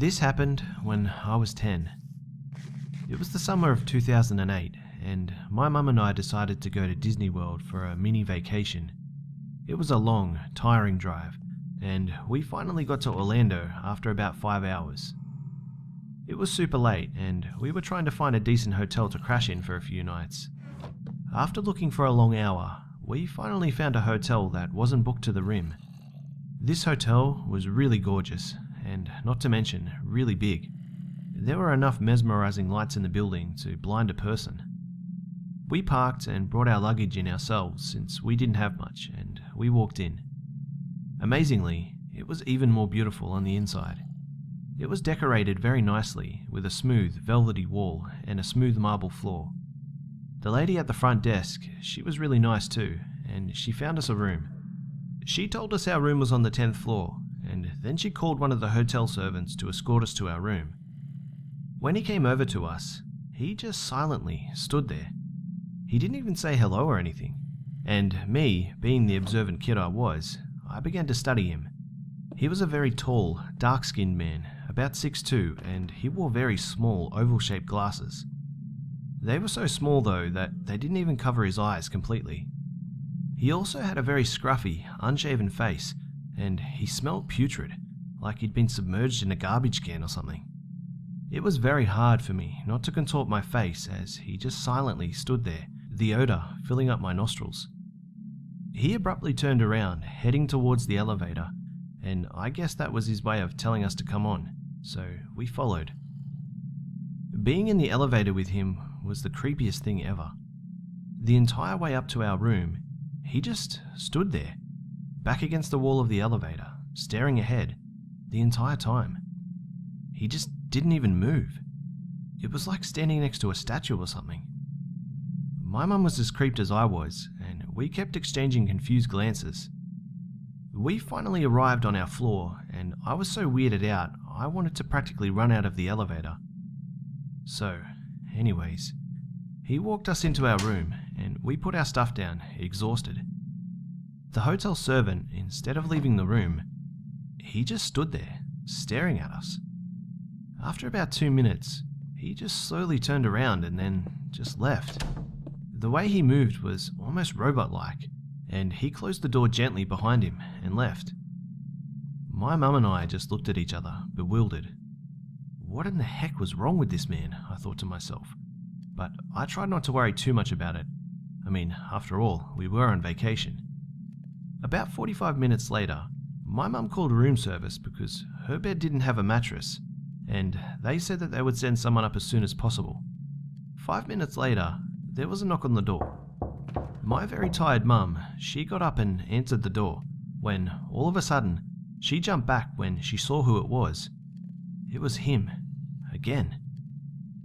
This happened when I was 10. It was the summer of 2008, and my mum and I decided to go to Disney World for a mini vacation. It was a long, tiring drive, and we finally got to Orlando after about 5 hours. It was super late, and we were trying to find a decent hotel to crash in for a few nights. After looking for a long hour, we finally found a hotel that wasn't booked to the rim. This hotel was really gorgeous, and not to mention, really big. There were enough mesmerizing lights in the building to blind a person. We parked and brought our luggage in ourselves since we didn't have much, and we walked in. Amazingly, it was even more beautiful on the inside. It was decorated very nicely with a smooth, velvety wall and a smooth marble floor. The lady at the front desk, she was really nice too, and she found us a room. She told us our room was on the 10th floor, and then she called one of the hotel servants to escort us to our room. When he came over to us, he just silently stood there. He didn't even say hello or anything, and me, being the observant kid I was, I began to study him. He was a very tall, dark-skinned man, about 6'2", and he wore very small, oval-shaped glasses. They were so small though that they didn't even cover his eyes completely. He also had a very scruffy, unshaven face, and he smelled putrid, like he'd been submerged in a garbage can or something. It was very hard for me not to contort my face as he just silently stood there, the odor filling up my nostrils. He abruptly turned around, heading towards the elevator, and I guess that was his way of telling us to come on, so we followed. Being in the elevator with him was the creepiest thing ever. The entire way up to our room, he just stood there, back against the wall of the elevator, staring ahead, the entire time. He just didn't even move. It was like standing next to a statue or something. My mum was as creeped as I was, and we kept exchanging confused glances. We finally arrived on our floor, and I was so weirded out, I wanted to practically run out of the elevator. So, anyways, he walked us into our room, and we put our stuff down, exhausted. The hotel servant, instead of leaving the room, he just stood there, staring at us. After about 2 minutes, he just slowly turned around and then just left. The way he moved was almost robot-like, and he closed the door gently behind him and left. My mum and I just looked at each other, bewildered. What in the heck was wrong with this man, I thought to myself, but I tried not to worry too much about it. I mean, after all, we were on vacation. About 45 minutes later, my mum called room service because her bed didn't have a mattress, and they said that they would send someone up as soon as possible. 5 minutes later, there was a knock on the door. My very tired mum, she got up and answered the door, when all of a sudden, she jumped back when she saw who it was. It was him, again.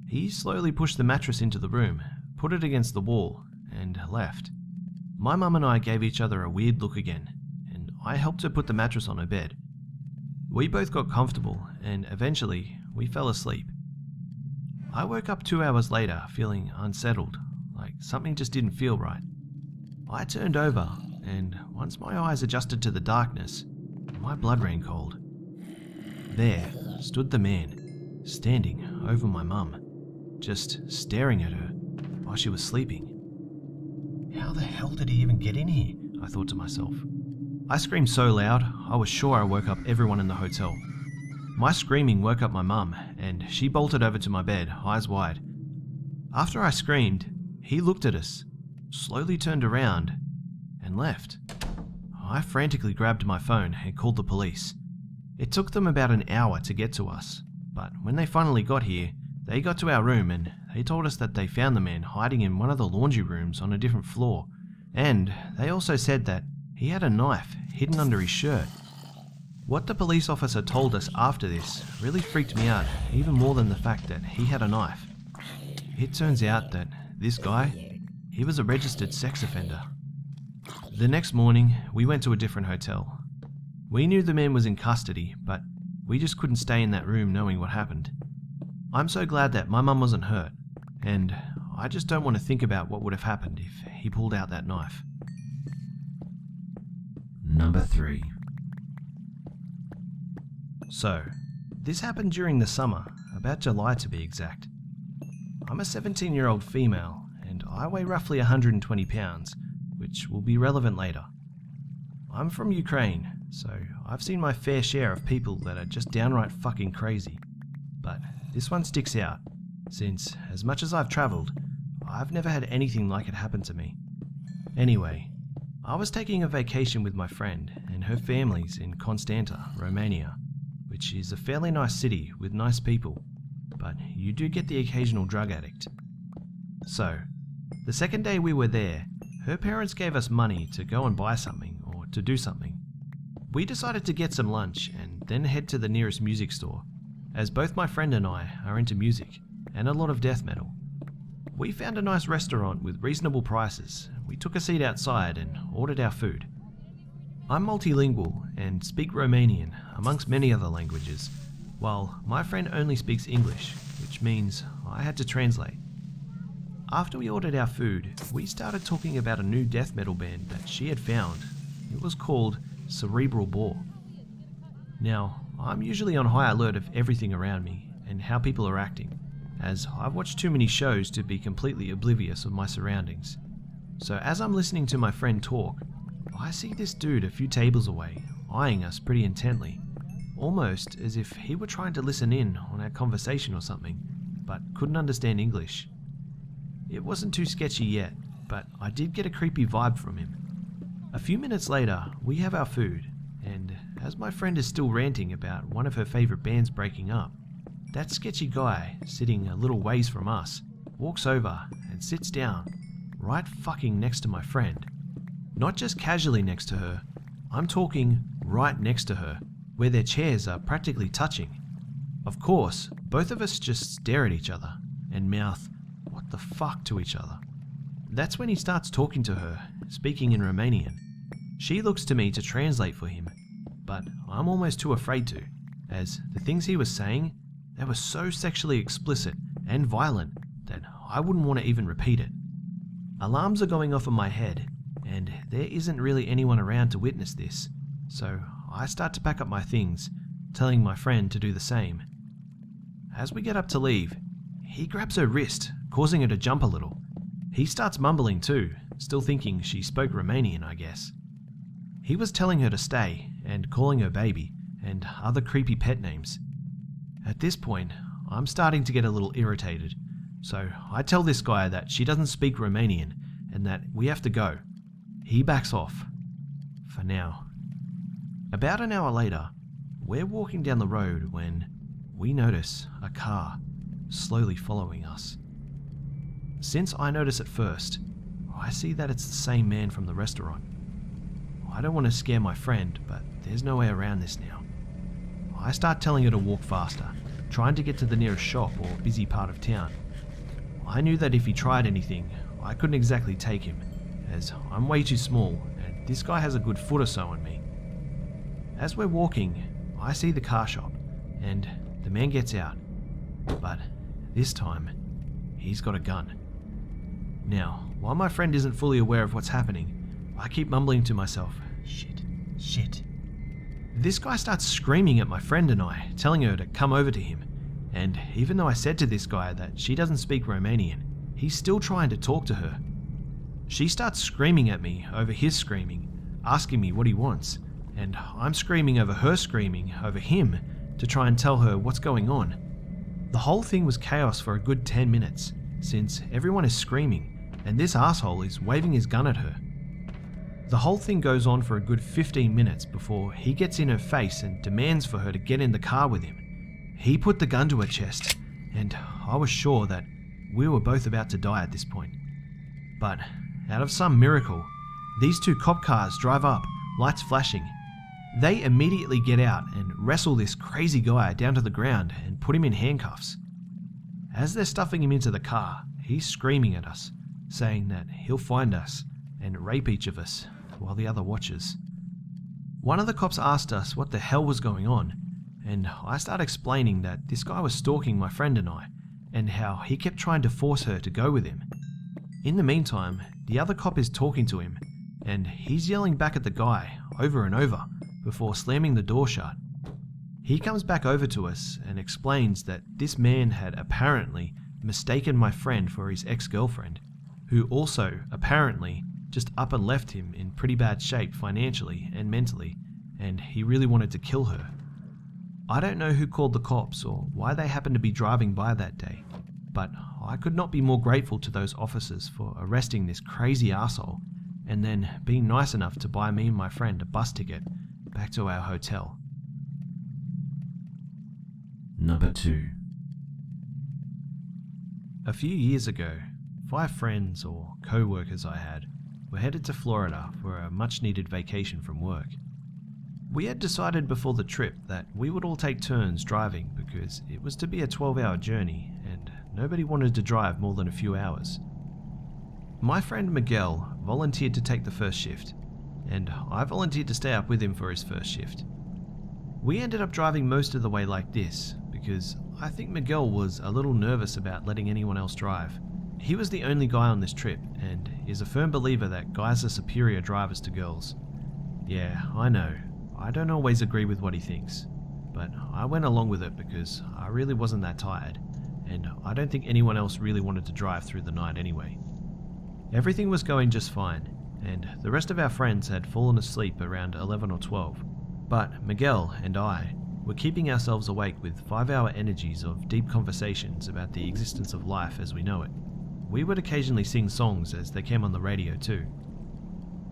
He slowly pushed the mattress into the room, put it against the wall, and left. My mum and I gave each other a weird look again, and I helped her put the mattress on her bed. We both got comfortable, and eventually, we fell asleep. I woke up 2 hours later feeling unsettled, like something just didn't feel right. I turned over, and once my eyes adjusted to the darkness, my blood ran cold. There stood the man, standing over my mum, just staring at her while she was sleeping. How the hell did he even get in here? I thought to myself. I screamed so loud, I was sure I woke up everyone in the hotel. My screaming woke up my mum, and she bolted over to my bed, eyes wide. After I screamed, he looked at us, slowly turned around, and left. I frantically grabbed my phone and called the police. It took them about an hour to get to us, but when they finally got here, they got to our room and they told us that they found the man hiding in one of the laundry rooms on a different floor, and they also said that he had a knife hidden under his shirt. What the police officer told us after this really freaked me out even more than the fact that he had a knife. It turns out that this guy, he was a registered sex offender. The next morning, we went to a different hotel. We knew the man was in custody, but we just couldn't stay in that room knowing what happened. I'm so glad that my mum wasn't hurt, and I just don't want to think about what would have happened if he pulled out that knife. Number 3. So, This happened during the summer, about July to be exact. I'm a 17-year-old female, and I weigh roughly 120 pounds, which will be relevant later. I'm from Ukraine, so I've seen my fair share of people that are just downright fucking crazy. But this one sticks out, since as much as I've travelled, I've never had anything like it happen to me. Anyway, I was taking a vacation with my friend and her family's in Constanta, Romania, which is a fairly nice city with nice people, but you do get the occasional drug addict. So, the second day we were there, her parents gave us money to go and buy something or to do something. We decided to get some lunch and then head to the nearest music store, as both my friend and I are into music and a lot of death metal. We found a nice restaurant with reasonable prices. We took a seat outside and ordered our food. I'm multilingual and speak Romanian amongst many other languages, while my friend only speaks English, which means I had to translate. After we ordered our food, we started talking about a new death metal band that she had found. It was called Cerebral Bore. Now, I'm usually on high alert of everything around me and how people are acting, as I've watched too many shows to be completely oblivious of my surroundings. So as I'm listening to my friend talk, I see this dude a few tables away, eyeing us pretty intently, almost as if he were trying to listen in on our conversation or something, but couldn't understand English. It wasn't too sketchy yet, but I did get a creepy vibe from him. A few minutes later, we have our food, and as my friend is still ranting about one of her favourite bands breaking up, that sketchy guy, sitting a little ways from us, walks over and sits down, right fucking next to my friend. Not just casually next to her, I'm talking right next to her, where their chairs are practically touching. Of course, both of us just stare at each other and mouth, "What the fuck?" to each other. That's when he starts talking to her, speaking in Romanian. She looks to me to translate for him, but I'm almost too afraid to, as the things he was saying, they were so sexually explicit and violent that I wouldn't want to even repeat it. Alarms are going off in my head, and there isn't really anyone around to witness this, so I start to pack up my things, telling my friend to do the same. As we get up to leave, he grabs her wrist, causing her to jump a little. He starts mumbling too, still thinking she spoke Romanian, I guess. He was telling her to stay and calling her baby and other creepy pet names. At this point, I'm starting to get a little irritated, so I tell this guy that she doesn't speak Romanian and that we have to go. He backs off. For now. About an hour later, we're walking down the road when we notice a car slowly following us. Since I notice it first, I see that it's the same man from the restaurant. I don't want to scare my friend, but there's no way around this now. I start telling her to walk faster, trying to get to the nearest shop or busy part of town. I knew that if he tried anything, I couldn't exactly take him, as I'm way too small and this guy has a good foot or so on me. As we're walking, I see the car shop, and the man gets out, but this time, he's got a gun. Now, while my friend isn't fully aware of what's happening, I keep mumbling to myself, shit. This guy starts screaming at my friend and I, telling her to come over to him, and even though I said to this guy that she doesn't speak Romanian, he's still trying to talk to her. She starts screaming at me over his screaming, asking me what he wants, and I'm screaming over her screaming over him to try and tell her what's going on. The whole thing was chaos for a good 10 minutes, since everyone is screaming, and this asshole is waving his gun at her. The whole thing goes on for a good 15 minutes before he gets in her face and demands for her to get in the car with him. He put the gun to her chest, and I was sure that we were both about to die at this point. But out of some miracle, these two cop cars drive up, lights flashing. They immediately get out and wrestle this crazy guy down to the ground and put him in handcuffs. As they're stuffing him into the car, he's screaming at us, saying that he'll find us and rape each of us while the other watches. One of the cops asked us what the hell was going on, and I start explaining that this guy was stalking my friend and I, and how he kept trying to force her to go with him. In the meantime, the other cop is talking to him, and he's yelling back at the guy over and over before slamming the door shut. He comes back over to us and explains that this man had apparently mistaken my friend for his ex-girlfriend, who also apparently just up and left him in pretty bad shape financially and mentally, and he really wanted to kill her. I don't know who called the cops or why they happened to be driving by that day, but I could not be more grateful to those officers for arresting this crazy arsehole and then being nice enough to buy me and my friend a bus ticket back to our hotel. Number 2. A few years ago, 5 friends or co-workers I had were headed to Florida for a much-needed vacation from work. We had decided before the trip that we would all take turns driving because it was to be a 12-hour journey and nobody wanted to drive more than a few hours. My friend Miguel volunteered to take the first shift, and I volunteered to stay up with him for his first shift. We ended up driving most of the way like this because I think Miguel was a little nervous about letting anyone else drive. He was the only guy on this trip and is a firm believer that guys are superior drivers to girls. Yeah, I know, I don't always agree with what he thinks, but I went along with it because I really wasn't that tired, and I don't think anyone else really wanted to drive through the night anyway. Everything was going just fine, and the rest of our friends had fallen asleep around 11 or 12, but Miguel and I were keeping ourselves awake with 5-hour energies of deep conversations about the existence of life as we know it. We would occasionally sing songs as they came on the radio too.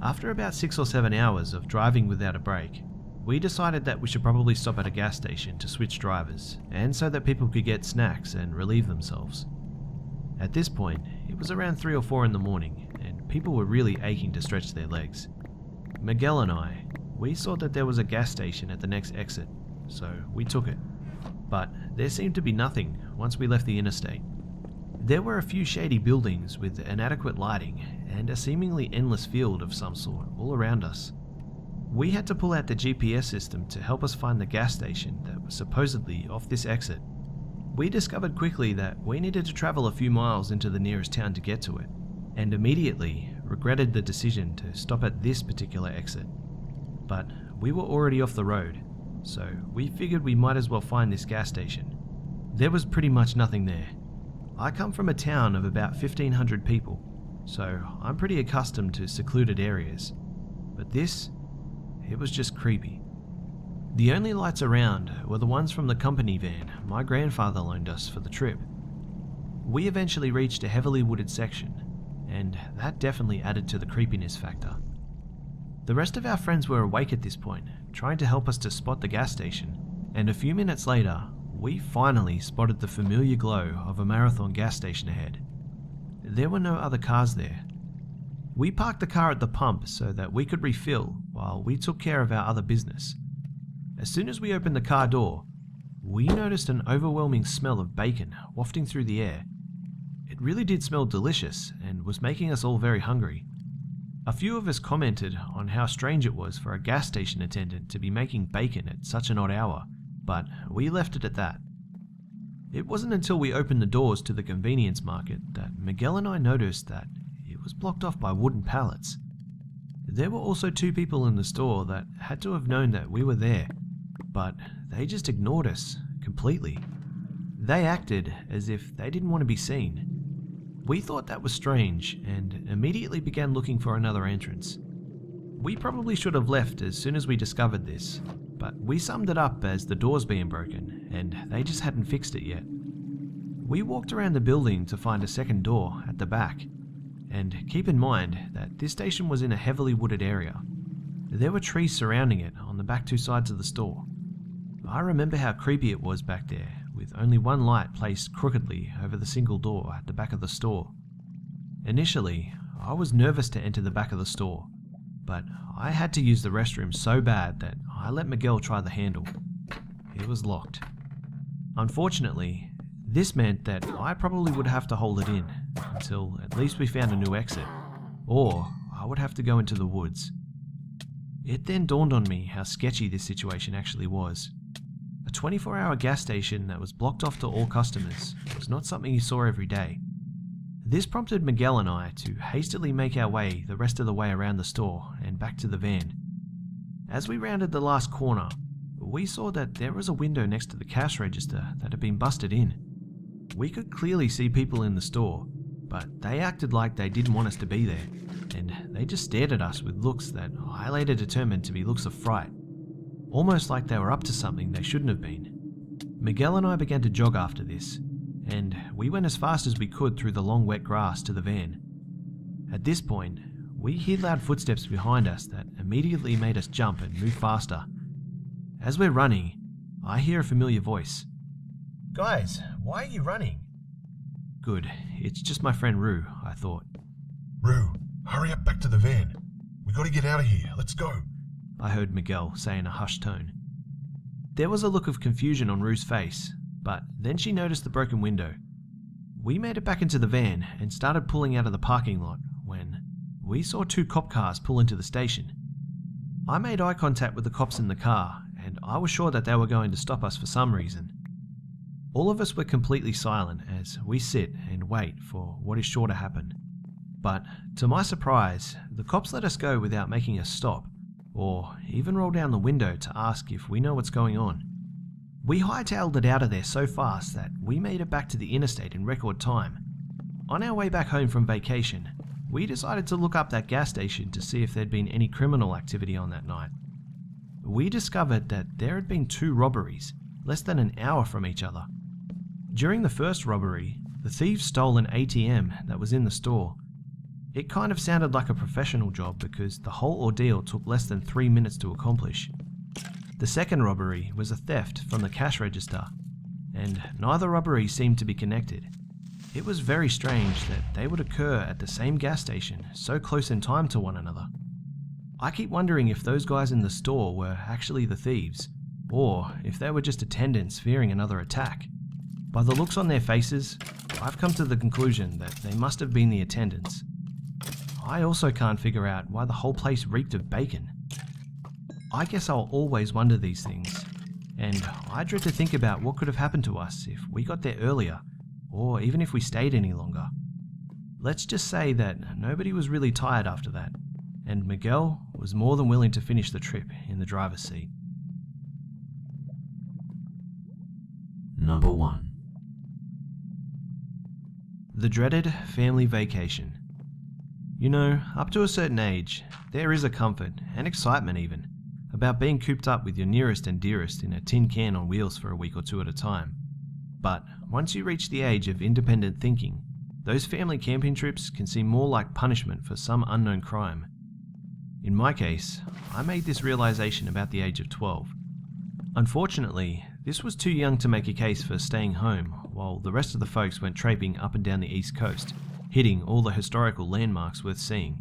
After about 6 or 7 hours of driving without a break, we decided that we should probably stop at a gas station to switch drivers, and so that people could get snacks and relieve themselves. At this point, it was around 3 or 4 in the morning, and people were really aching to stretch their legs. Miguel and I, we saw that there was a gas station at the next exit, so we took it. But there seemed to be nothing once we left the interstate. There were a few shady buildings with inadequate lighting and a seemingly endless field of some sort all around us. We had to pull out the GPS system to help us find the gas station that was supposedly off this exit. We discovered quickly that we needed to travel a few miles into the nearest town to get to it, and immediately regretted the decision to stop at this particular exit. But we were already off the road, so we figured we might as well find this gas station. There was pretty much nothing there. I come from a town of about 1,500 people, so I'm pretty accustomed to secluded areas. But this, it was just creepy. The only lights around were the ones from the company van my grandfather loaned us for the trip. We eventually reached a heavily wooded section, and that definitely added to the creepiness factor. The rest of our friends were awake at this point, trying to help us to spot the gas station, and a few minutes later, we finally spotted the familiar glow of a Marathon gas station ahead. There were no other cars there. We parked the car at the pump so that we could refill while we took care of our other business. As soon as we opened the car door, we noticed an overwhelming smell of bacon wafting through the air. It really did smell delicious and was making us all very hungry. A few of us commented on how strange it was for a gas station attendant to be making bacon at such an odd hour, but we left it at that. It wasn't until we opened the doors to the convenience market that Miguel and I noticed that it was blocked off by wooden pallets. There were also 2 people in the store that had to have known that we were there, but they just ignored us completely. They acted as if they didn't want to be seen. We thought that was strange and immediately began looking for another entrance. We probably should have left as soon as we discovered this, but we summed it up as the doors being broken and they just hadn't fixed it yet. We walked around the building to find a second door at the back, and keep in mind that this station was in a heavily wooded area. There were trees surrounding it on the back 2 sides of the store. I remember how creepy it was back there, with only one light placed crookedly over the single door at the back of the store. Initially, I was nervous to enter the back of the store, but I had to use the restroom so bad that I let Miguel try the handle. It was locked. Unfortunately, this meant that I probably would have to hold it in until at least we found a new exit, or I would have to go into the woods. It then dawned on me how sketchy this situation actually was. A 24-hour gas station that was blocked off to all customers was not something you saw every day. This prompted Miguel and I to hastily make our way the rest of the way around the store and back to the van. As we rounded the last corner, we saw that there was a window next to the cash register that had been busted in. We could clearly see people in the store, but they acted like they didn't want us to be there, and they just stared at us with looks that I later determined to be looks of fright, almost like they were up to something they shouldn't have been. Miguel and I began to jog after this, and we went as fast as we could through the long wet grass to the van. At this point, we heard loud footsteps behind us that immediately made us jump and move faster. As we're running, I hear a familiar voice. "Guys, why are you running?" Good, it's just my friend Rue, I thought. "Rue, hurry up back to the van. We gotta get out of here, let's go," I heard Miguel say in a hushed tone. There was a look of confusion on Rue's face, but then she noticed the broken window. We made it back into the van and started pulling out of the parking lot when we saw 2 cop cars pull into the station. I made eye contact with the cops in the car, and I was sure that they were going to stop us for some reason. All of us were completely silent as we sit and wait for what is sure to happen. But to my surprise, the cops let us go without making us stop, or even roll down the window to ask if we know what's going on. We hightailed it out of there so fast that we made it back to the interstate in record time. On our way back home from vacation, we decided to look up that gas station to see if there'd been any criminal activity on that night. We discovered that there had been 2 robberies, less than an hour from each other. During the first robbery, the thieves stole an ATM that was in the store. It kind of sounded like a professional job because the whole ordeal took less than 3 minutes to accomplish. The second robbery was a theft from the cash register, and neither robbery seemed to be connected. It was very strange that they would occur at the same gas station so close in time to one another. I keep wondering if those guys in the store were actually the thieves, or if they were just attendants fearing another attack. By the looks on their faces, I've come to the conclusion that they must have been the attendants. I also can't figure out why the whole place reeked of bacon. I guess I'll always wonder these things, and I dread to think about what could have happened to us if we got there earlier, or even if we stayed any longer. Let's just say that nobody was really tired after that, and Miguel was more than willing to finish the trip in the driver's seat. Number 1. The dreaded family vacation. You know, up to a certain age, there is a comfort, and excitement even, about being cooped up with your nearest and dearest in a tin can on wheels for a week or 2 at a time. But once you reach the age of independent thinking, those family camping trips can seem more like punishment for some unknown crime. In my case, I made this realization about the age of 12. Unfortunately, this was too young to make a case for staying home while the rest of the folks went traipsing up and down the East Coast, hitting all the historical landmarks worth seeing,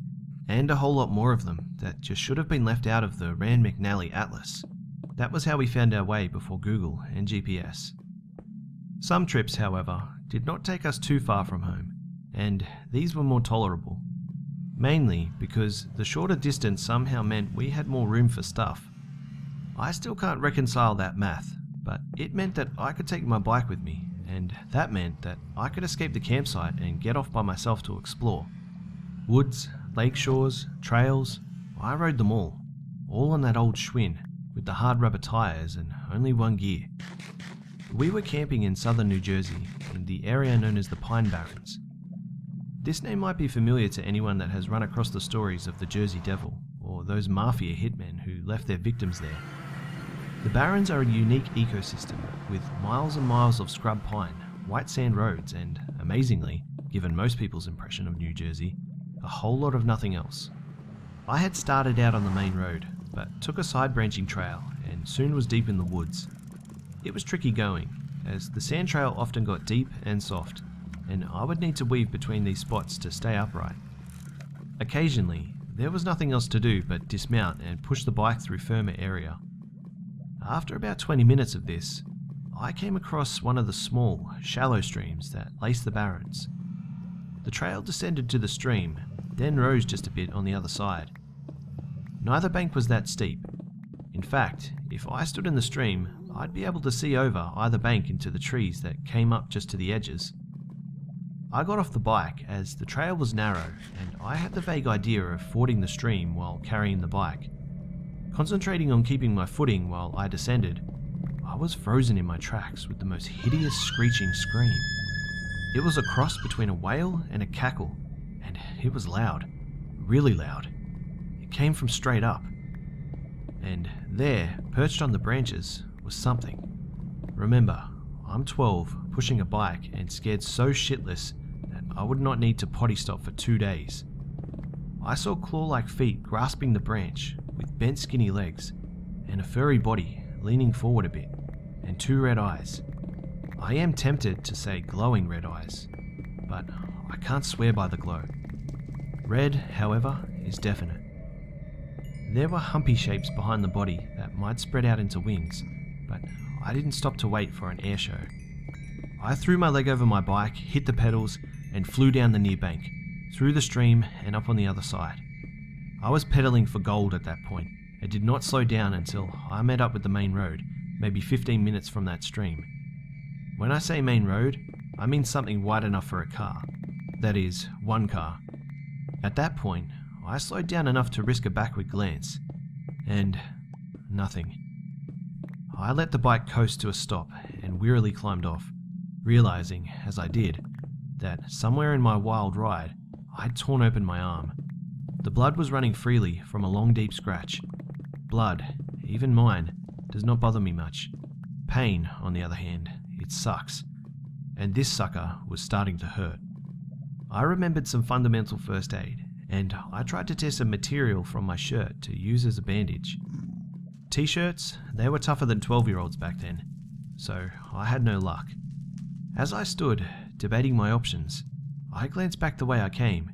and a whole lot more of them that just should have been left out of the Rand McNally Atlas. That was how we found our way before Google and GPS. Some trips, however, did not take us too far from home, and these were more tolerable. Mainly because the shorter distance somehow meant we had more room for stuff. I still can't reconcile that math, but it meant that I could take my bike with me, and that meant that I could escape the campsite and get off by myself to explore. Woods, lake shores, trails, I rode them all on that old Schwinn with the hard rubber tires and only one gear. We were camping in southern New Jersey in the area known as the Pine Barrens. This name might be familiar to anyone that has run across the stories of the Jersey Devil or those mafia hitmen who left their victims there. The Barrens are a unique ecosystem with miles and miles of scrub pine, white sand roads and, amazingly, given most people's impression of New Jersey, a whole lot of nothing else. I had started out on the main road, but took a side branching trail and soon was deep in the woods. It was tricky going, as the sand trail often got deep and soft, and I would need to weave between these spots to stay upright. Occasionally, there was nothing else to do but dismount and push the bike through firmer area. After about 20 minutes of this, I came across one of the small, shallow streams that lace the Barrens. The trail descended to the stream, then rose just a bit on the other side. Neither bank was that steep. In fact, if I stood in the stream, I'd be able to see over either bank into the trees that came up just to the edges. I got off the bike as the trail was narrow and I had the vague idea of fording the stream while carrying the bike. Concentrating on keeping my footing while I descended, I was frozen in my tracks with the most hideous screeching scream. It was a cross between a wail and a cackle, and it was loud, really loud. It came from straight up. And there, perched on the branches, was something. Remember, I'm 12, pushing a bike and scared so shitless that I would not need to potty stop for 2 days. I saw claw-like feet grasping the branch with bent skinny legs and a furry body leaning forward a bit and 2 red eyes. I am tempted to say glowing red eyes, but I can't swear by the glow. Red, however, is definite. There were humpy shapes behind the body that might spread out into wings, but I didn't stop to wait for an air show. I threw my leg over my bike, hit the pedals, and flew down the near bank, through the stream and up on the other side. I was pedaling for gold at that point, and did not slow down until I met up with the main road, maybe 15 minutes from that stream. When I say main road, I mean something wide enough for a car. That is, one car. At that point, I slowed down enough to risk a backward glance, and nothing. I let the bike coast to a stop and wearily climbed off, realizing, as I did, that somewhere in my wild ride, I'd torn open my arm. The blood was running freely from a long deep scratch. Blood, even mine, does not bother me much. Pain, on the other hand, it sucks. And this sucker was starting to hurt. I remembered some fundamental first aid, and I tried to tear some material from my shirt to use as a bandage. T-shirts, they were tougher than 12-year-olds back then, so I had no luck. As I stood, debating my options, I glanced back the way I came,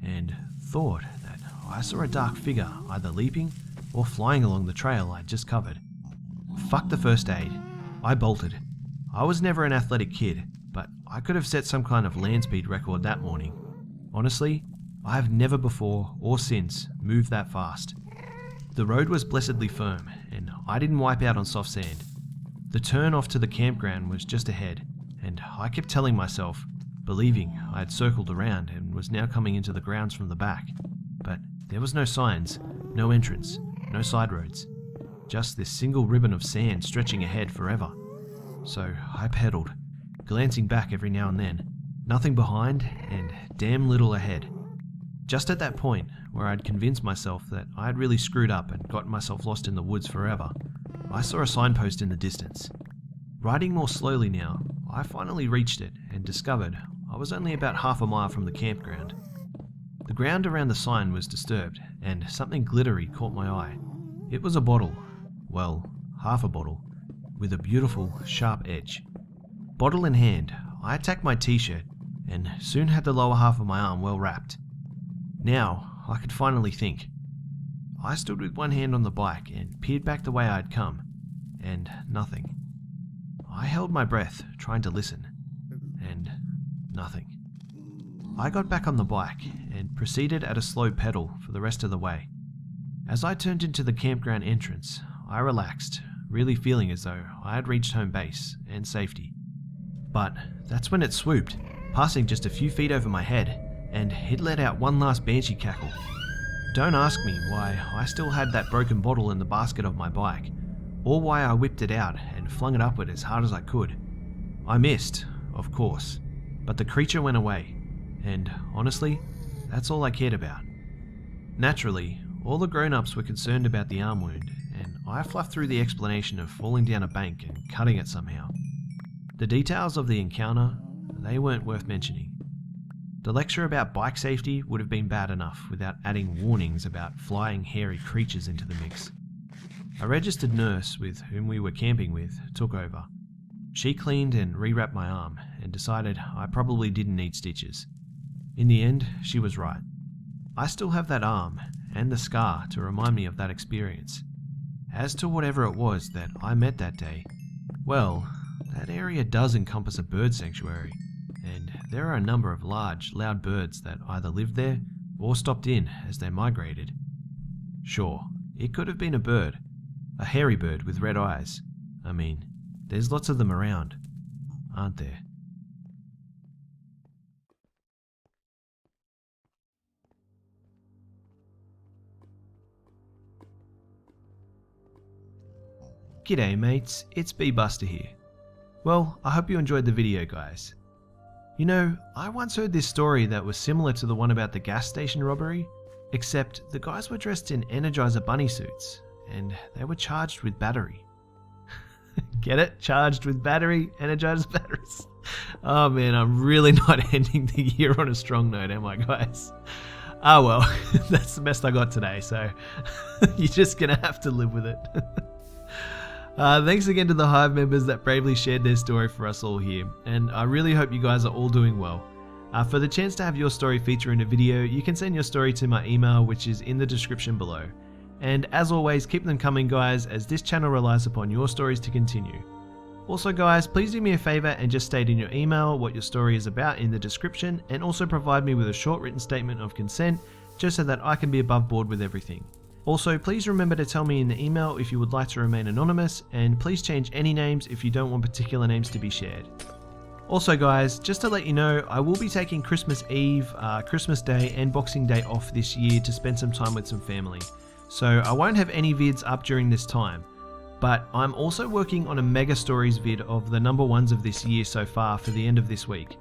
and thought that I saw a dark figure either leaping or flying along the trail I'd just covered. Fuck the first aid. I bolted. I was never an athletic kid, but I could have set some kind of land speed record that morning. Honestly, I have never before or since moved that fast. The road was blessedly firm, and I didn't wipe out on soft sand. The turn off to the campground was just ahead, and I kept telling myself, believing I had circled around and was now coming into the grounds from the back. But there was no signs, no entrance, no side roads. Just this single ribbon of sand stretching ahead forever. So I pedaled, glancing back every now and then. Nothing behind, and damn little ahead. Just at that point, where I'd convinced myself that I had really screwed up and gotten myself lost in the woods forever, I saw a signpost in the distance. Riding more slowly now, I finally reached it and discovered I was only about half a mile from the campground. The ground around the sign was disturbed, and something glittery caught my eye. It was a bottle, well, half a bottle, with a beautiful, sharp edge. Bottle in hand, I attacked my t-shirt, and soon had the lower half of my arm well wrapped. Now, I could finally think. I stood with one hand on the bike and peered back the way I'd come, and nothing. I held my breath, trying to listen, and nothing. I got back on the bike and proceeded at a slow pedal for the rest of the way. As I turned into the campground entrance, I relaxed, really feeling as though I had reached home base and safety. But that's when it swooped, passing just a few feet over my head, and it let out one last banshee cackle. Don't ask me why I still had that broken bottle in the basket of my bike, or why I whipped it out and flung it upward as hard as I could. I missed, of course, but the creature went away, and honestly, that's all I cared about. Naturally, all the grown-ups were concerned about the arm wound, and I fluffed through the explanation of falling down a bank and cutting it somehow. The details of the encounter, they weren't worth mentioning. The lecture about bike safety would have been bad enough without adding warnings about flying hairy creatures into the mix. A registered nurse with whom we were camping with took over. She cleaned and rewrapped my arm and decided I probably didn't need stitches. In the end, she was right. I still have that arm and the scar to remind me of that experience. As to whatever it was that I met that day, well, that area does encompass a bird sanctuary, and there are a number of large, loud birds that either lived there or stopped in as they migrated. Sure, it could have been a bird, a hairy bird with red eyes. I mean, there's lots of them around, aren't there? G'day mates, it's B-Buster here. Well, I hope you enjoyed the video guys. You know, I once heard this story that was similar to the one about the gas station robbery, except the guys were dressed in Energizer bunny suits, and they were charged with battery. Get it? Charged with battery, Energizer batteries. Oh man, I'm really not ending the year on a strong note, am I guys? Ah well, that's the best I got today, so you're just gonna have to live with it. Thanks again to the Hive members that bravely shared their story for us all here, and I really hope you guys are all doing well. For the chance to have your story feature in a video, you can send your story to my email, which is in the description below. And as always, keep them coming guys, as this channel relies upon your stories to continue. Also guys, please do me a favour and just state in your email what your story is about in the description, and also provide me with a short written statement of consent, just so that I can be above board with everything. Also, please remember to tell me in the email if you would like to remain anonymous, and please change any names if you don't want particular names to be shared. Also guys, just to let you know, I will be taking Christmas Eve, Christmas Day and Boxing Day off this year to spend some time with some family. So I won't have any vids up during this time, but I'm also working on a Mega Stories vid of the number ones of this year so far for the end of this week.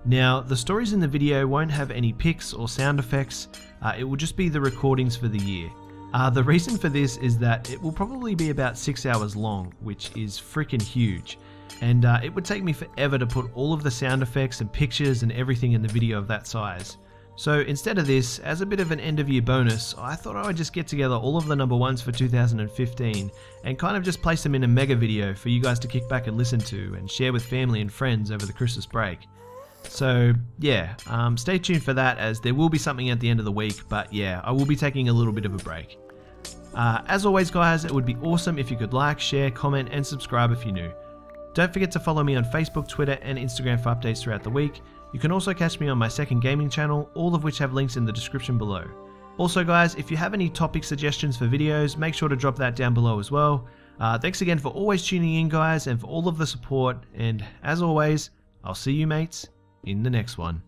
Now, the stories in the video won't have any pics or sound effects, it will just be the recordings for the year. The reason for this is that it will probably be about 6 hours long, which is freaking huge, and it would take me forever to put all of the sound effects and pictures and everything in the video of that size. So instead of this, as a bit of an end of year bonus, I thought I would just get together all of the number ones for 2015 and kind of just place them in a mega video for you guys to kick back and listen to and share with family and friends over the Christmas break. So yeah, stay tuned for that, as there will be something at the end of the week, but yeah, I will be taking a little bit of a break. As always guys, it would be awesome if you could like, share, comment and subscribe if you're new. Don't forget to follow me on Facebook, Twitter and Instagram for updates throughout the week. You can also catch me on my second gaming channel, all of which have links in the description below. Also guys, if you have any topic suggestions for videos, make sure to drop that down below as well. Thanks again for always tuning in guys, and for all of the support, and as always, I'll see you mates in the next one.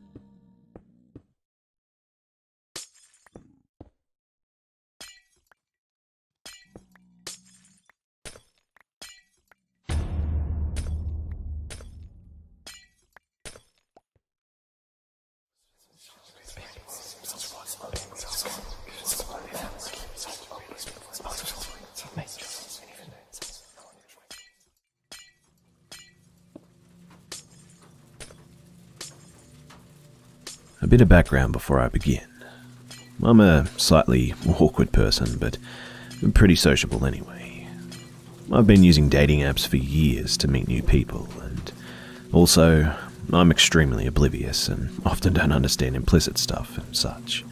A bit of background before I begin. I'm a slightly awkward person, but pretty sociable anyway. I've been using dating apps for years to meet new people, and also I'm extremely oblivious and often don't understand implicit stuff and such.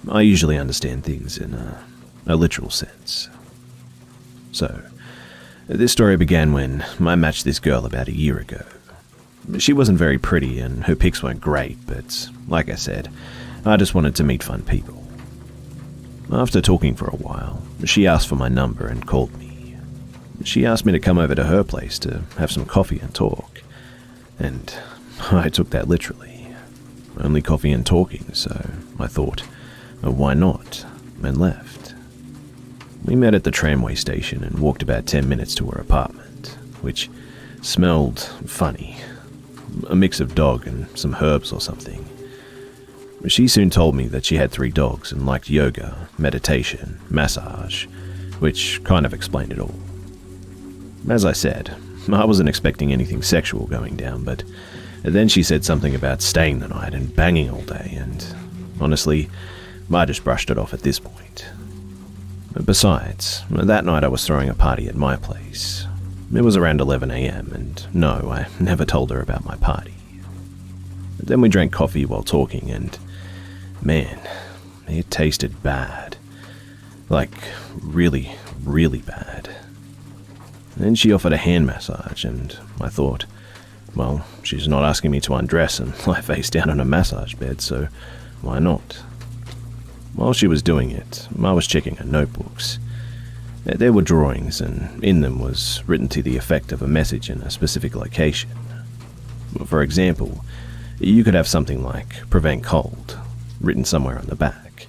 I usually understand things in a literal sense. So, this story began when I matched this girl about a year ago. She wasn't very pretty and her pics weren't great, but like I said, I just wanted to meet fun people. After talking for a while, she asked for my number and called me. She asked me to come over to her place to have some coffee and talk, and I took that literally. Only coffee and talking, so I thought, why not, and left. We met at the tramway station and walked about 10 minutes to her apartment, which smelled funny. A mix of dog and some herbs or something. She soon told me that she had 3 dogs and liked yoga, meditation, massage, which kind of explained it all. As I said, I wasn't expecting anything sexual going down, but then she said something about staying the night and banging all day, and honestly, I just brushed it off at this point. Besides, that night I was throwing a party at my place. It was around 11 AM, and no, I never told her about my party. Then we drank coffee while talking, and man, it tasted bad. Like, really, really bad. Then she offered a hand massage, and I thought, well, she's not asking me to undress and lie face down on a massage bed, so why not? While she was doing it, I was checking her notebooks. There were drawings, and in them was written to the effect of a message in a specific location. For example, you could have something like "prevent cold" written somewhere on the back.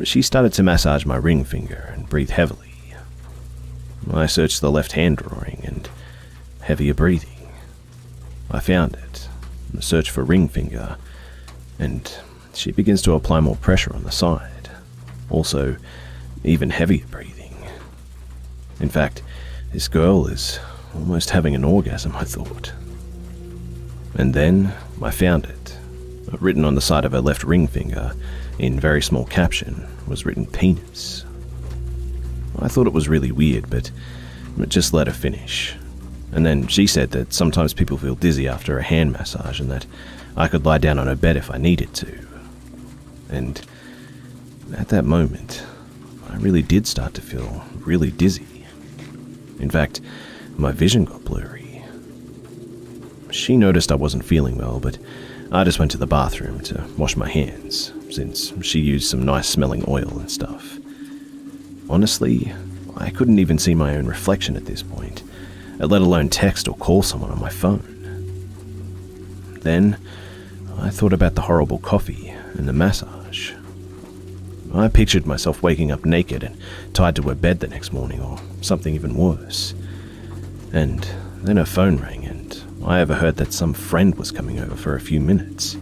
She started to massage my ring finger and breathe heavily. I searched the left-hand drawing and heavier breathing. I found it, searched for ring finger, and she begins to apply more pressure on the side. Also, even heavier breathing. In fact, this girl is almost having an orgasm, I thought. And then I found it. Written on the side of her left ring finger, in very small caption, was written penis. I thought it was really weird, but just let her finish. And then she said that sometimes people feel dizzy after a hand massage and that I could lie down on her bed if I needed to. And at that moment, I really did start to feel really dizzy. In fact, my vision got blurry. She noticed I wasn't feeling well, but I just went to the bathroom to wash my hands, since she used some nice smelling oil and stuff. Honestly, I couldn't even see my own reflection at this point, let alone text or call someone on my phone. Then, I thought about the horrible coffee and the massage. I pictured myself waking up naked and tied to her bed the next morning, or something even worse. And then her phone rang, and I overheard that some friend was coming over for a few minutes.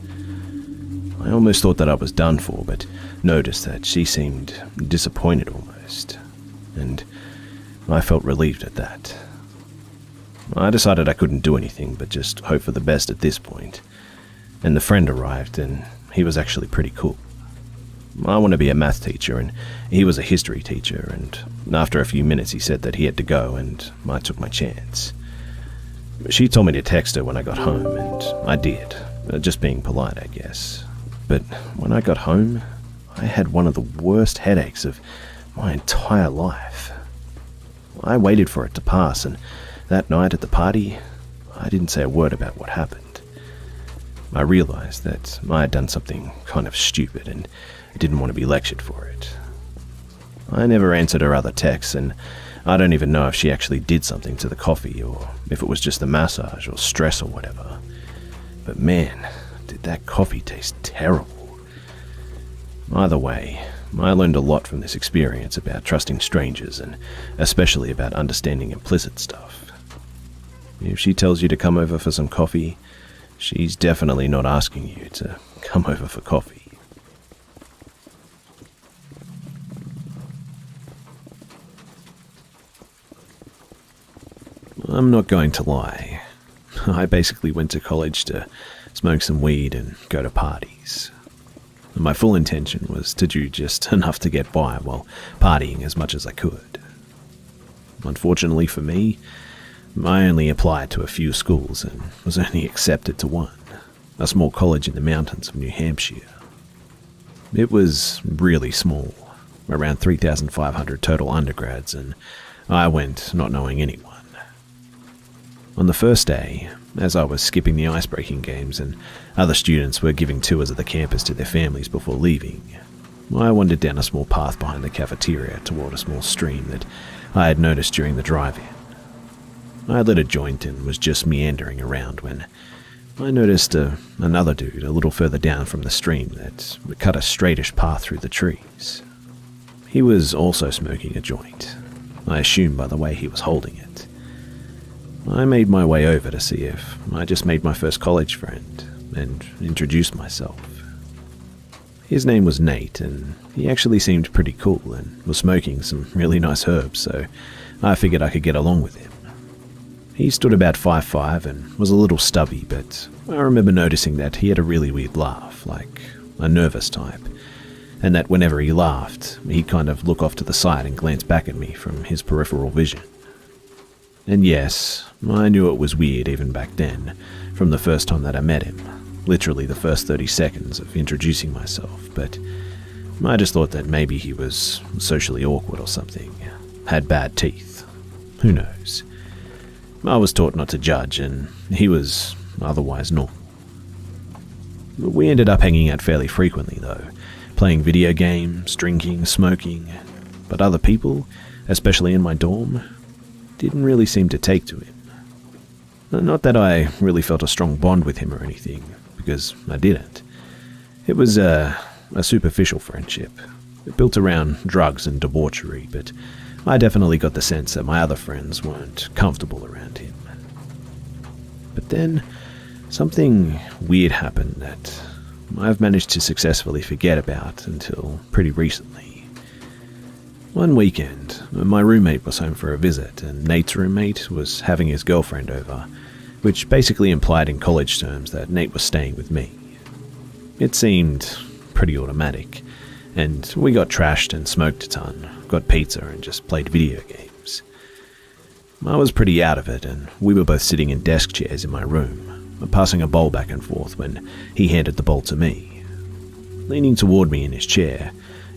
I almost thought that I was done for, but noticed that she seemed disappointed almost, and I felt relieved at that. I decided I couldn't do anything but just hope for the best at this point, and the friend arrived, and he was actually pretty cool. I want to be a math teacher, and he was a history teacher, and after a few minutes he said that he had to go, and I took my chance. She told me to text her when I got home, and I did, just being polite, I guess. But when I got home, I had one of the worst headaches of my entire life. I waited for it to pass, and that night at the party, I didn't say a word about what happened. I realized that I had done something kind of stupid, and I didn't want to be lectured for it. I never answered her other texts, and I don't even know if she actually did something to the coffee, or if it was just the massage or stress or whatever. But man, did that coffee taste terrible. Either way, I learned a lot from this experience about trusting strangers, and especially about understanding implicit stuff. If she tells you to come over for some coffee, she's definitely not asking you to come over for coffee. I'm not going to lie. I basically went to college to smoke some weed and go to parties. My full intention was to do just enough to get by while partying as much as I could. Unfortunately for me, I only applied to a few schools and was only accepted to one, a small college in the mountains of New Hampshire. It was really small, around 3,500 total undergrads, and I went not knowing anyone. On the first day, as I was skipping the ice-breaking games and other students were giving tours of the campus to their families before leaving, I wandered down a small path behind the cafeteria toward a small stream that I had noticed during the drive-in. I lit a joint and was just meandering around when I noticed another dude a little further down from the stream that cut a straightish path through the trees. He was also smoking a joint, I assumed by the way he was holding it. I made my way over to see if I just made my first college friend and introduced myself. His name was Nate, and he actually seemed pretty cool and was smoking some really nice herbs, so I figured I could get along with him. He stood about 5'5" and was a little stubby, but I remember noticing that he had a really weird laugh, like a nervous type, and that whenever he laughed, he'd kind of look off to the side and glance back at me from his peripheral vision. And yes, I knew it was weird even back then, from the first time that I met him, literally the first 30 seconds of introducing myself, but I just thought that maybe he was socially awkward or something, had bad teeth, who knows. I was taught not to judge, and he was otherwise normal. We ended up hanging out fairly frequently though, playing video games, drinking, smoking, but other people, especially in my dorm, didn't really seem to take to him. Not that I really felt a strong bond with him or anything, because I didn't. It was a superficial friendship, built around drugs and debauchery, but I definitely got the sense that my other friends weren't comfortable around him. But then, something weird happened that I've managed to successfully forget about until pretty recently. One weekend, my roommate was home for a visit, and Nate's roommate was having his girlfriend over, which basically implied in college terms that Nate was staying with me. It seemed pretty automatic, and we got trashed and smoked a ton, got pizza and just played video games. I was pretty out of it, and we were both sitting in desk chairs in my room, passing a bowl back and forth when he handed the bowl to me. Leaning toward me in his chair,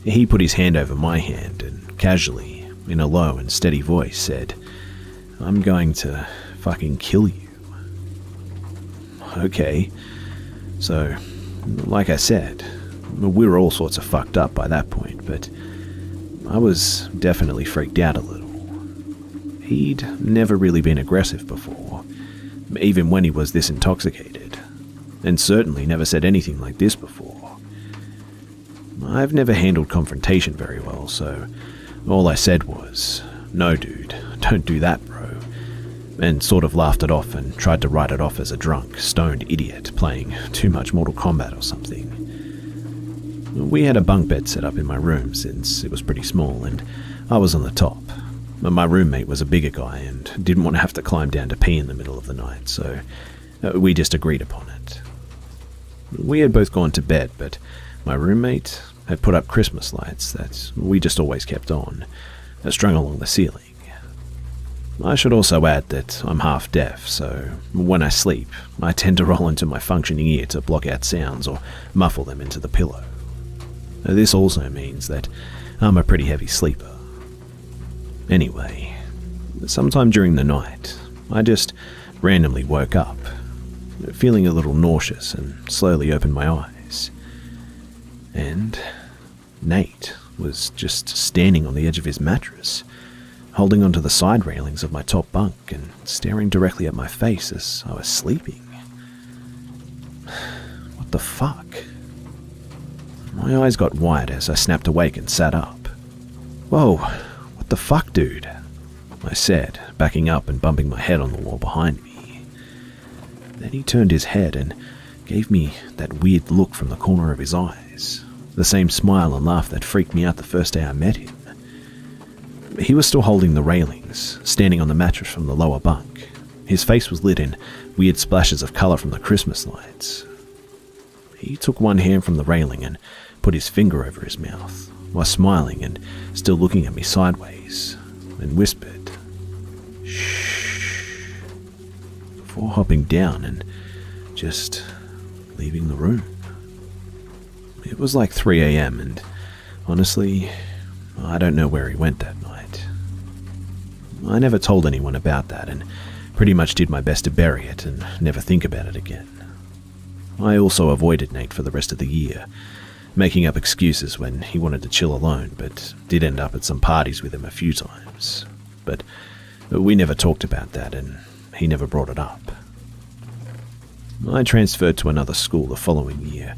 he put his hand over my hand and casually, in a low and steady voice, said, "I'm going to fucking kill you." Okay, so, like I said, we were all sorts of fucked up by that point, but I was definitely freaked out a little. He'd never really been aggressive before, even when he was this intoxicated, and certainly never said anything like this before. I've never handled confrontation very well, so all I said was, "No dude, don't do that, bro," and sort of laughed it off and tried to write it off as a drunk, stoned idiot playing too much Mortal Kombat or something. We had a bunk bed set up in my room since it was pretty small, and I was on the top. My roommate was a bigger guy and didn't want to have to climb down to pee in the middle of the night, so we just agreed upon it. We had both gone to bed, but my roommate had put up Christmas lights that we just always kept on, strung along the ceiling. I should also add that I'm half deaf, so when I sleep, I tend to roll into my functioning ear to block out sounds or muffle them into the pillow. This also means that I'm a pretty heavy sleeper. Anyway, sometime during the night, I just randomly woke up, feeling a little nauseous, and slowly opened my eyes. And Nate was just standing on the edge of his mattress, holding onto the side railings of my top bunk and staring directly at my face as I was sleeping. What the fuck? My eyes got wide as I snapped awake and sat up. "Whoa, what the fuck, dude?" I said, backing up and bumping my head on the wall behind me. Then he turned his head and gave me that weird look from the corner of his eyes, the same smile and laugh that freaked me out the first day I met him. He was still holding the railings, standing on the mattress from the lower bunk. His face was lit in weird splashes of colour from the Christmas lights. He took one hand from the railing and put his finger over his mouth, while smiling and still looking at me sideways, and whispered, "Shh," before hopping down and just leaving the room. It was like 3 a.m. and honestly, I don't know where he went that night. I never told anyone about that and pretty much did my best to bury it and never think about it again. I also avoided Nate for the rest of the year, making up excuses when he wanted to chill alone, but did end up at some parties with him a few times. But we never talked about that and he never brought it up. I transferred to another school the following year,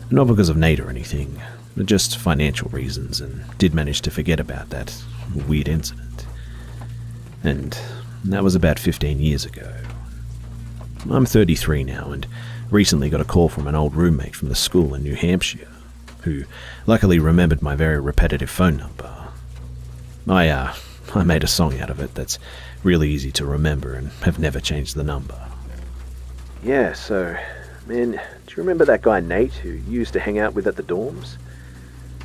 not because of Nate or anything, but just financial reasons, and did manage to forget about that weird incident. And that was about 15 years ago. I'm 33 now, and recently got a call from an old roommate from the school in New Hampshire, who luckily remembered my very repetitive phone number. I made a song out of it that's really easy to remember and have never changed the number. "Yeah, so, man, do you remember that guy Nate who you used to hang out with at the dorms?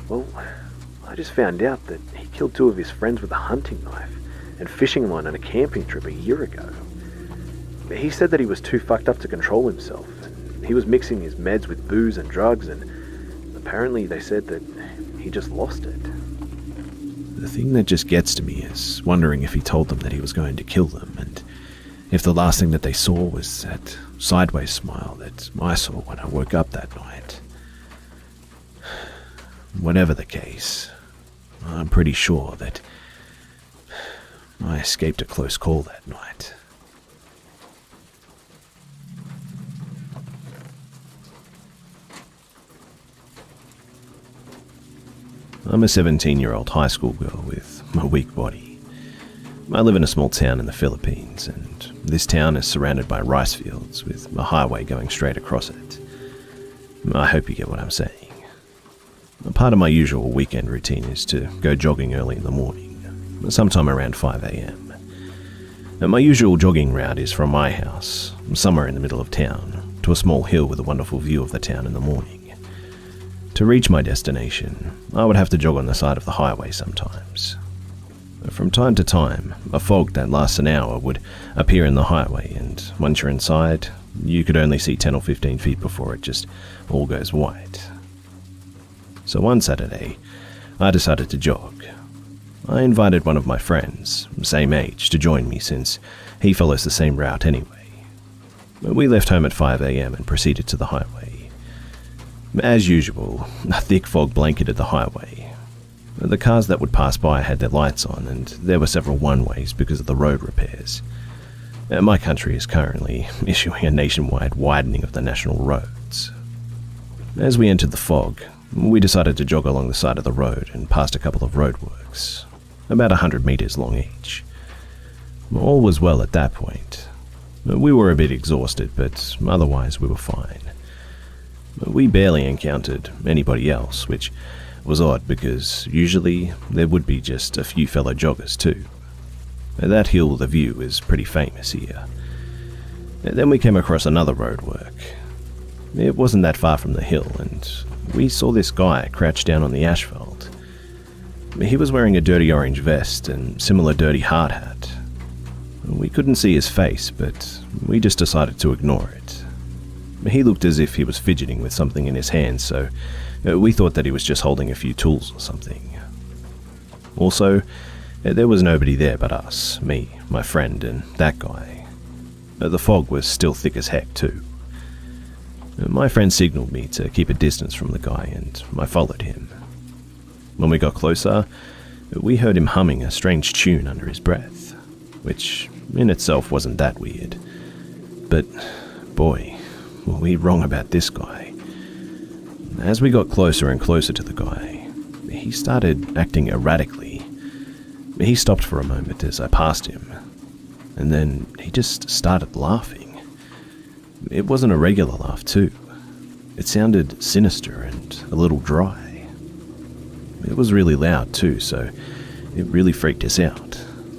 Well, I just found out that he killed 2 of his friends with a hunting knife and fishing line on a camping trip a year ago. He said that he was too fucked up to control himself, and he was mixing his meds with booze and drugs, and apparently they said that he just lost it." The thing that just gets to me is wondering if he told them that he was going to kill them, and if the last thing that they saw was that sideways smile that I saw when I woke up that night. Whatever the case, I'm pretty sure that I escaped a close call that night. I'm a 17-year-old high school girl with a weak body. I live in a small town in the Philippines, and this town is surrounded by rice fields with a highway going straight across it. I hope you get what I'm saying. A part of my usual weekend routine is to go jogging early in the morning, sometime around 5 a.m. And my usual jogging route is from my house, somewhere in the middle of town, to a small hill with a wonderful view of the town in the morning. To reach my destination, I would have to jog on the side of the highway sometimes. From time to time, a fog that lasts an hour would appear in the highway, and once you're inside, you could only see 10 or 15 feet before it just all goes white. So one Saturday, I decided to jog. I invited one of my friends, same age, to join me since he follows the same route anyway. We left home at 5 a.m. and proceeded to the highway. As usual, a thick fog blanketed the highway. The cars that would pass by had their lights on, and there were several one-ways because of the road repairs. My country is currently issuing a nationwide widening of the national roads. As we entered the fog, we decided to jog along the side of the road and past a couple of roadworks, about 100 meters long each. All was well at that point. We were a bit exhausted, but otherwise we were fine. We barely encountered anybody else, which was odd because usually there would be just a few fellow joggers too. That hill, the view, is pretty famous here. Then we came across another roadwork. It wasn't that far from the hill, and we saw this guy crouched down on the asphalt. He was wearing a dirty orange vest and similar dirty hard hat. We couldn't see his face, but we just decided to ignore it. He looked as if he was fidgeting with something in his hands, so we thought that he was just holding a few tools or something. Also, there was nobody there but us, me, my friend, and that guy. The fog was still thick as heck too. My friend signaled me to keep a distance from the guy, and I followed him. When we got closer, we heard him humming a strange tune under his breath, which in itself wasn't that weird. But, boy, were we wrong about this guy. As we got closer and closer to the guy, he started acting erratically. He stopped for a moment as I passed him, and then he just started laughing. It wasn't a regular laugh too. It sounded sinister and a little dry. It was really loud too, so it really freaked us out.